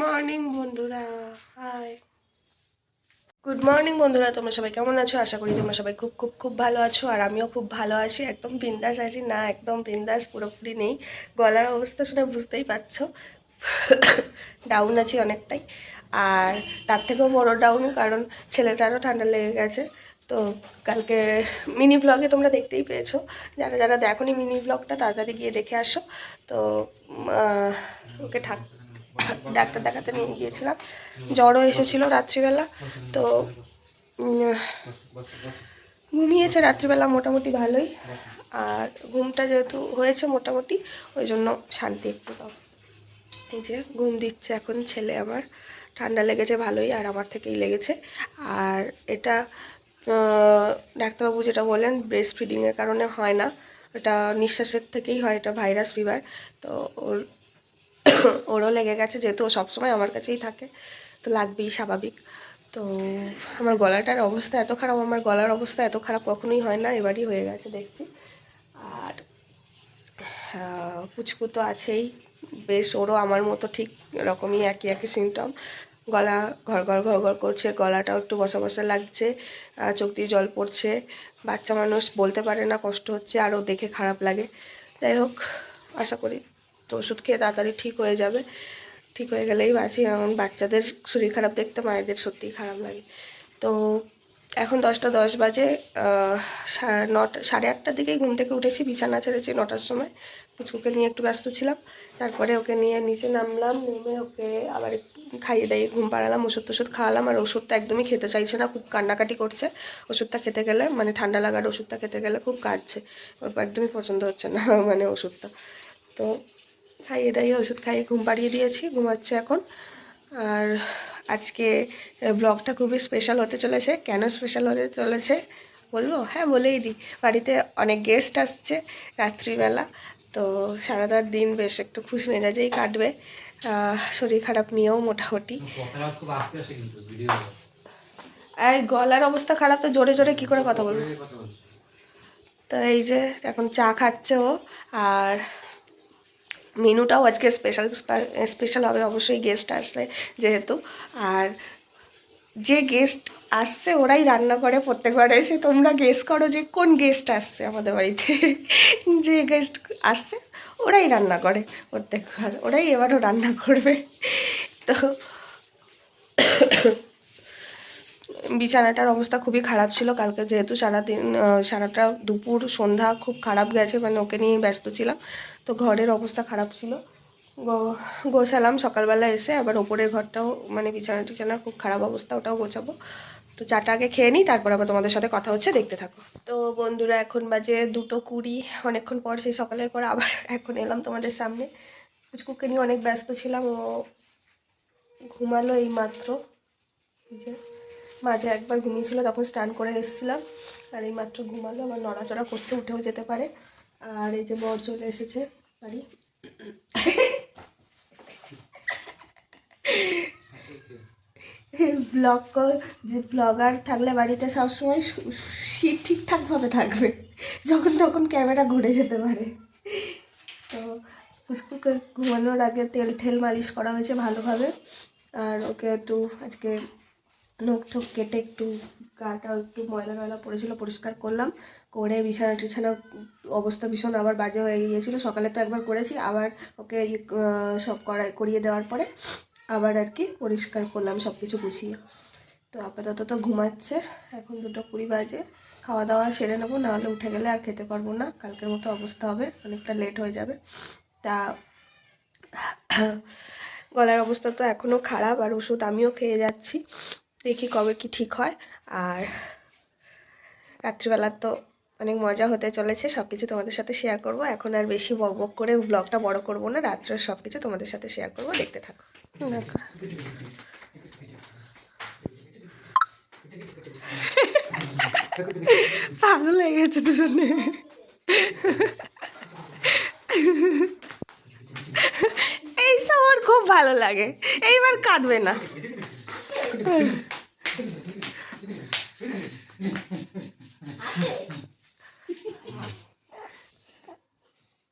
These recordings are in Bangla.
মর্নিং বন্ধুরা, হাই। গুড মর্নিং বন্ধুরা, তোমরা সবাই কেমন আছো? আশা করি তোমরা সবাই খুব খুব খুব ভালো আছো। আর আমিও খুব ভালো আছি, একদম বিন্দাস আছি। না, একদম বিন্দাস পুরোপুরি নেই। গলার অবস্থা শুনে বুঝতেই পারছো, ডাউন আছি অনেকটাই। আর তার থেকেও বড় ডাউন, কারণ ছেলেটারও ঠান্ডা লেগে গেছে। তো কালকে মিনি ব্লগে তোমরা দেখতেই পেয়েছো। যারা যারা দেখোনি মিনি ব্লগটা, তাড়াতাড়ি গিয়ে দেখে আসো। তো ওকে ডাক্তার দেখাতে নিয়ে গিয়েছিলাম, জ্বরও এসেছিলো রাত্রিবেলা। তো ঘুমিয়েছে রাত্রিবেলা মোটামুটি ভালোই। আর ঘুমটা যেহেতু হয়েছে মোটামুটি, ওই জন্য শান্তি একটু দাও। এই যে ঘুম দিচ্ছে এখন ছেলে আমার। ঠান্ডা লেগেছে ভালোই, আর আমার থেকেই লেগেছে। আর এটা ডাক্তারবাবু যেটা বলেন, ব্রেস্ট ফিডিংয়ের কারণে হয় না, এটা নিঃশ্বাসের থেকেই হয়, এটা ভাইরাস ফিভার। তো ওরও লেগে গেছে, যেহেতু ও সবসময় আমার কাছেই থাকে, তো লাগবেই, স্বাভাবিক। তো আমার গলাটার অবস্থা এত খারাপ, আমার গলার অবস্থা এত খারাপ কখনোই হয় না, এবারই হয়ে গেছে দেখছি। আর পুচকু তো আছেই, বেশ ওরও আমার মতো ঠিক এরকমই একই একই সিমটম। গলা ঘর ঘর ঘর ঘর করছে, গলাটাও একটু বসা বসা লাগছে, চোখ দিয়ে জল পড়ছে। বাচ্চা মানুষ বলতে পারে না, কষ্ট হচ্ছে, আরও দেখে খারাপ লাগে। যাই হোক, আশা করি তো ওষুধ খেয়ে তাড়াতাড়ি ঠিক হয়ে যাবে। ঠিক হয়ে গেলেই বাঁচি, এমন বাচ্চাদের শরীর খারাপ দেখতে মায়েদের সত্যিই খারাপ লাগে। তো এখন 10টা 10 বাজে। 9:30টার দিকেই ঘুম থেকে উঠেছি, বিছানা ছেড়েছি 9টার সময়। পুচকুকে নিয়ে একটু ব্যস্ত ছিলাম। তারপরে ওকে নিয়ে নিচে নামলাম, নেমে ওকে আবার একটু খাইয়ে দাইয়ে ঘুম পাড়ালাম, ওষুধ টষুধ খাওয়ালাম। আর ওষুধটা একদমই খেতে চাইছে না, খুব কান্নাকাটি করছে। ওষুধটা খেতে গেলে, মানে ঠান্ডা লাগার ওষুধটা খেতে গেলে খুব কাঁদছে। ওর একদমই পছন্দ হচ্ছে না মানে ওষুধটা। তো খাইয়ে দাইয়ে ওষুধ খাইয়ে ঘুম পাড়িয়ে দিয়েছি, ঘুমাচ্ছে এখন। আর আজকে ব্লগটা খুবই স্পেশাল হতে চলেছে। কেন স্পেশাল হতে চলেছে বলবো? হ্যাঁ, বলেই দিই। বাড়িতে অনেক গেস্ট আসছে রাত্রিবেলা। তো সারাটার দিন বেশ একটু খুশি মেজাজেই কাটবে, শরীর খারাপ নিয়েও মোটামুটি। আর গলার অবস্থা খারাপ, তো জোরে জোরে কী করে কথা বলবো। তো এই যে এখন চা খাচ্ছে ও। আর মেনুটাও আজকে স্পেশাল স্পেশাল হবে, অবশ্যই গেস্ট আসছে যেহেতু। আর যে গেস্ট আসছে ওরাই রান্না করে প্রত্যেকবার এসে। তোমরা গেস করো যে কোন গেস্ট আসছে আমাদের বাড়িতে। যে গেস্ট আসছে ওরাই রান্না করে প্রত্যেকবার, ওরাই এবারও রান্না করবে। তো বিছানাটার অবস্থা খুবই খারাপ ছিল কালকে, যেহেতু সারাদিন সারাটা দুপুর সন্ধ্যা খুব খারাপ গেছে, মানে ওকে নিয়ে ব্যস্ত ছিলাম। তো ঘরের অবস্থা খারাপ ছিল, গোছালাম সকালবেলা এসে। আবার ওপরের ঘরটাও, মানে বিছানা টিছানার খুব খারাপ অবস্থা, ওটাও গোছাবো। তো চাটা আগে খেয়ে নিই, তারপর আবার তোমাদের সাথে কথা হচ্ছে, দেখতে থাকো। তো বন্ধুরা, এখন বাজে 2:20। অনেকক্ষণ পর, সেই সকালের পর আবার এখন এলাম তোমাদের সামনে। পুচকুকে নিয়ে অনেক ব্যস্ত ছিলাম, ও ঘুমালো এই মাত্র। এই যে মাঝে একবার ঘুমিয়েছিল, তখন স্নান করে এসেছিলাম। আর এই মাত্র ঘুমালো, আবার নড়াচড়া করছে, উঠেও যেতে পারে। আর এই যে বর চলে এসেছে বাড়ি। যে ব্লগার থাকলে বাড়িতে সবসময় ঠিকঠাকভাবে থাকবে, যখন তখন ক্যামেরা ঘুরে যেতে পারে। তো পুচকুকে ঘুমানোর আগে তেল ঠেল মালিশ করা হয়েছে ভালোভাবে। আর ওকে একটু আজকে নখ ঠোক কেটে, একটু গাটা একটু ময়লা ময়লা পড়েছিল, পরিষ্কার করলাম। করে বিছানা টিছানা অবস্থা ভীষণ আবার বাজে হয়ে গিয়েছিলো। সকালে তো একবার করেছি, আবার ওকে সব করিয়ে দেওয়ার পরে আবার আর কি পরিষ্কার করলাম সব কিছু গুছিয়ে। তো আপাতত তো ঘুমাচ্ছে। এখন 2:20 বাজে। খাওয়া দাওয়া সেরে নেবো, নাহলে উঠে গেলে আর খেতে পারবো না, কালকের মতো অবস্থা হবে, অনেকটা লেট হয়ে যাবে। তা গলার অবস্থা তো এখনও খারাপ, আর ওষুধ আমিও খেয়ে যাচ্ছি, দেখি কবে কি ঠিক হয়। আর রাত্রিবেলা তো অনেক মজা হতে চলেছে, সব কিছু তোমাদের সাথে শেয়ার করব। এখন আর বেশি বক বক করে ব্লগটা বড় করব না, রাত্রে সব কিছু তোমাদের সাথে শেয়ার করব, দেখতে থাকো। পাগল হয়ে গেছে দুজনে। এইসব আমার খুব ভালো লাগে, এইবার কাঁদবে না।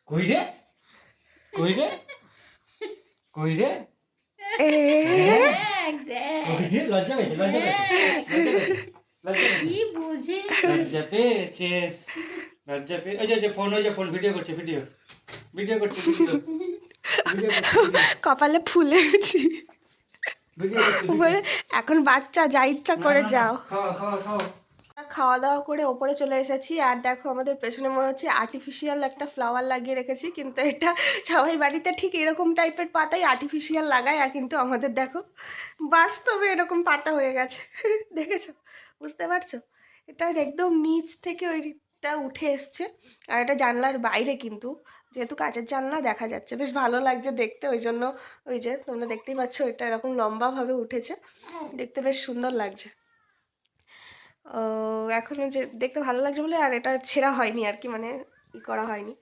কই রে কই রে কই রে লজ্জা পেয়েছে লজ্জা পেয়েছে ওই যে ফোন ভিডিও করছে ভিডিও করছে কপালে ফুলেছি এখন বাচ্চা যা ইচ্ছা করে যাও। খাওয়া দাওয়া করে ওপরে চলে এসেছি আর দেখো আমাদের পেছনে মনে হচ্ছে আর্টিফিশিয়াল একটা ফ্লাওয়ার লাগিয়ে রেখেছি, কিন্তু এটা সবাই বাড়িতে ঠিক এরকম টাইপের পাতাই আর্টিফিশিয়াল লাগায়, আর কিন্তু আমাদের দেখো বাস্তবে এরকম পাতা হয়ে গেছে। দেখেছো, বুঝতে পারছো? এটা একদম নিচ থেকে ওইটা উঠে এসছে, আর এটা জানলার বাইরে, কিন্তু যেহেতু কাঁচের জানলা দেখা যাচ্ছে, বেশ ভালো লাগছে দেখতে। ওই জন্য ওই যে তোমরা দেখতেই পাচ্ছ এটা এরকম লম্বাভাবে উঠেছে, দেখতে বেশ সুন্দর লাগছে। এখন যে দেখতে ভালো লাগছে বলে আর এটা ছেঁড়া হয়নি আর কি, মানে করা হয়নি।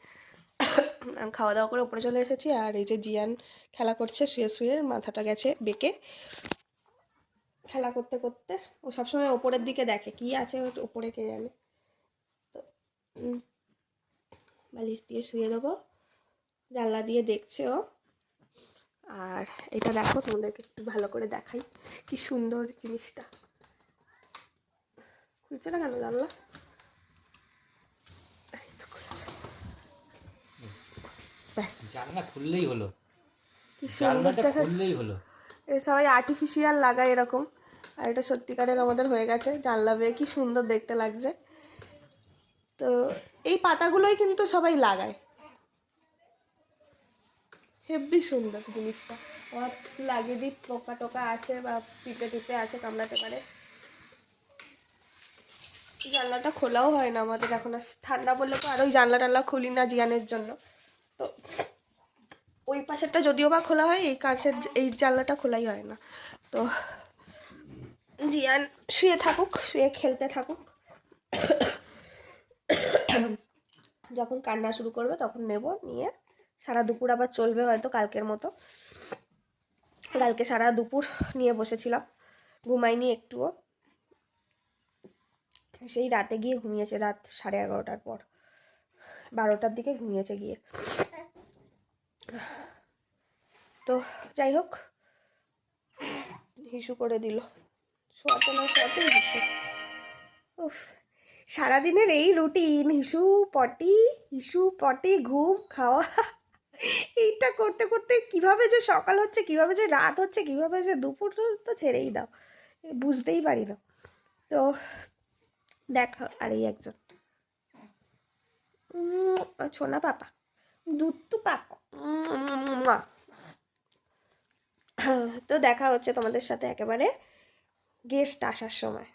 খাওয়া দাওয়া করে উপরে চলে এসেছি, আর এই যে জিয়ান খেলা করছে শুয়ে শুয়ে, মাথাটা গেছে বেঁকে। খেলা করতে করতে ও সবসময় ওপরের দিকে দেখে কি আছে ওপরে কে জানে। তো বালিশ দিয়ে শুয়ে দেবো, জানলা দিয়ে দেখছে ও। আর এটা দেখো, তোমাদেরকে একটু ভালো করে দেখাই কি সুন্দর জিনিসটা। খুলছে না কেন জানলা? জানলা খুললেই হলো, কি সুন্দর খুললেই হলো। সবাই আর্টিফিশিয়াল লাগায় এরকম, আর এটা সত্যিকারের আমাদের হয়ে গেছে জানলা বেয়ে, কি সুন্দর দেখতে লাগছে। তো এই পাতাগুলোই কিন্তু সবাই লাগায়, হেব্বি সুন্দর জিনিসটা। আমার লাগিয়ে দিই, পোকা টোকা আছে বা পিঁপড়ে টিপে আছে, কামড়াতে পারে। জানলাটা খোলাও হয় না আমাদের এখন, আর ঠান্ডা পড়লে তো আর ওই জানলা টানলা খুলি না জিয়ানের জন্য। তো ওই পাশেরটা যদিও বা খোলা হয়, এই কাছের এই জানলাটা খোলাই হয় না। তো জিয়ান শুয়ে থাকুক, শুয়ে খেলতে থাকুক, যখন কান্না শুরু করবে তখন নেব, নিয়ে সারা দুপুর আবার চলবে হয়তো কালকের মতো। কালকে সারা দুপুর নিয়ে বসেছিলাম, ঘুমাইনি একটুও, সেই রাতে গিয়ে ঘুমিয়েছে, রাত 11:30 পর, 12টার দিকে ঘুমিয়েছে গিয়ে। তো যাই হোক, হিসু করে দিল, শোয়াতে না শোয়াতে হিসু। উফ, সারাদিনের এই রুটিন, হিসু পটি ঘুম খাওয়া, এইটা করতে করতে কিভাবে যে সকাল হচ্ছে, কিভাবে যে রাত হচ্ছে, কিভাবে যে দুপুর, তো ছেড়েই দাও, বুঝতেই পারি না। তো দেখা, আর এই একজন ছোনা পাপা, দুত্তু পাপা। তো দেখা হচ্ছে তোমাদের সাথে একেবারে গেস্ট আসার সময়,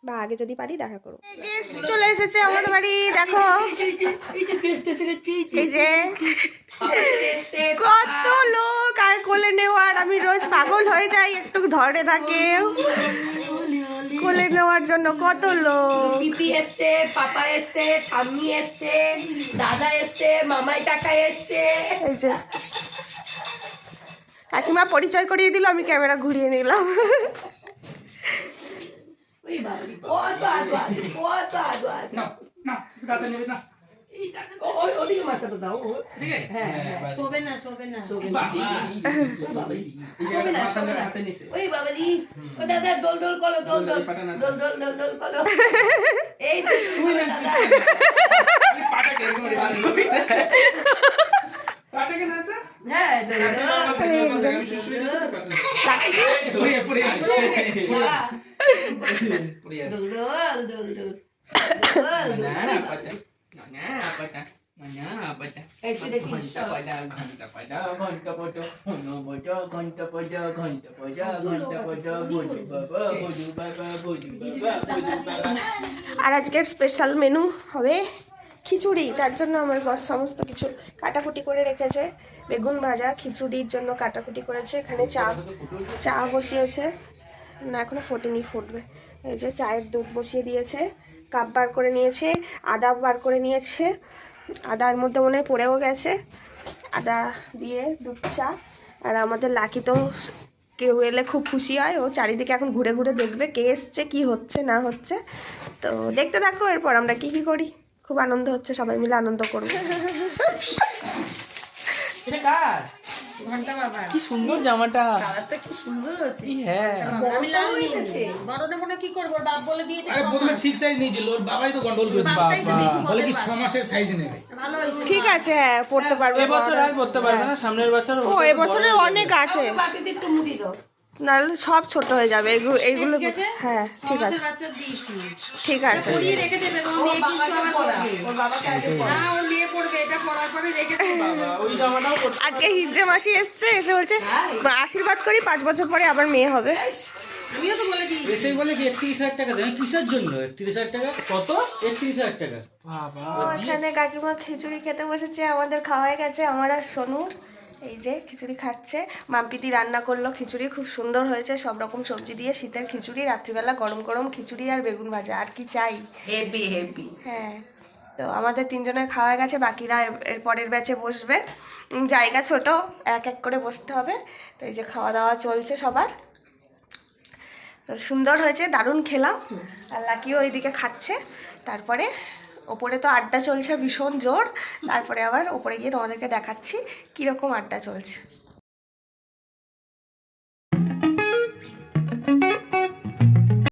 বা আগে যদি পারি দেখা করবো। গেস্ট চলে এসেছে আমাদের বাড়ি, দেখো এই যে কত লোক, আর কোলে নেওয়ার আমি রোজ পাগল হয়ে যাই, একটু ধরে না কেউ কোলে নেওয়ার জন্য, কত লোক। পিপি এসছে, পাপা এসছে, ঠাম্মি এসছে, দাদা এসছে, মামাই কাকা এসছে। এই যে কাকিমা পরিচয় করিয়ে দিল, আমি ক্যামেরা ঘুরিয়ে নিলাম। ওদিকে মাথাটা দাও, শোবে না ওই বাবালি, ও দাদা দোল দোল করো, দোল দোল দোল দোল দোল দোল করো। এই আর আজকের স্পেশাল মেনু হবে খিচুড়ি, তার জন্য আমার বস সমস্ত কিছু কাটাকুটি করে রেখেছে। বেগুন ভাজা, খিচুড়ির জন্য কাটাকুটি করেছে, এখানে চা বসিয়েছে, না এখনো ফোটেনি, ফুটবে। এই যে চায়ের দুধ বসিয়ে দিয়েছে, কাপ বার করে নিয়েছে, আদা বার করে নিয়েছে, আদার মধ্যে মনে হয় পড়েও গেছে, আদা দিয়ে দুধ চা। আর আমাদের লাকি তো কেউ এলে খুব খুশি হয়, ও চারিদিকে এখন ঘুরে ঘুরে দেখবে কে এসছে, কি হচ্ছে না হচ্ছে। তো দেখতে থাকো, এরপর আমরা কি করি। খুব আনন্দ হচ্ছে, সবাই মিলে আনন্দ করবো। এটা কার? ঘন্টা বাবা কি সুন্দর জামাটা। কালারটা কি সুন্দর হচ্ছে হ্যাঁ আমি লাল নিয়েছি বড়টা মনে কি করব ওর বাপ বলে দিয়েছে আরে প্রথমে ঠিক সাইজ নিয়েছিল, ওর বাবাই তো গন্ডগোল করে দিল। বাপটাই তো দিয়েছি বলে কি 6 মাসের সাইজ নেবে। ভালো হয়েছে ঠিক আছে, হ্যাঁ পড়তে পারবে। এবছর আর পড়তে পারবে না, সামনের বছর ও এবছরে অনেক আছে, বাটিতে একটু মুড়ি দাও নাহলে সব ছোট হয়ে যাবে এইগুলো। ঠিক আছে? হ্যাঁ ঠিক আছে, বাচ্চা দিয়েছি ঠিক আছে। পরিয়ে রেখে দেবে তোমার মেয়ে কিন্তু আবার পড়াবে ওর বাবাকে আগে না ওর মেয়ে পড়বে এটা পড়ার পরে রেখে দেবে ওই জামাটাও পড়তে আজকে হিজড়ে মাসি এসছে, এসে বলছে আশীর্বাদ করি 5 বছর পরে আবার মেয়ে হবে। আমিও তো বলে দিই এসেই বলে কি 31,000 টাকা দেয়। কিসের জন্য 31,000 টাকা? কত? 31,000 টাকা। বাবা ও এখানে কাকিমা খিচুড়ি খেতে বসেছে, আমাদের খাওয়া হয়ে গেছে। আমার আর সোনুর এই যে খিচুড়ি খাচ্ছে। মাম্পিদি রান্না করলো খিচুড়ি, খুব সুন্দর হয়েছে, সব রকম সবজি দিয়ে শীতের খিচুড়ি, রাত্রিবেলা গরম গরম খিচুড়ি আর বেগুন ভাজা, আর কি চাই। হেভি হেভি হ্যাঁ, তো আমাদের 3 জনের খাওয়া হয়ে গেছে, বাকিরা এর পরের ব্যাচে বসবে। জায়গা ছোট, এক এক করে বসতে হবে। তো এই যে খাওয়া দাওয়া চলছে সবার, তো সুন্দর হয়েছে, দারুণ খেলাম। আর লাকিও ওইদিকে খাচ্ছে। তারপরে ওপরে তো আড্ডা চলছে ভীষণ জোর, তারপরে আবার ওপরে গিয়ে তোমাদেরকে দেখাচ্ছি কীরকম আড্ডা চলছে।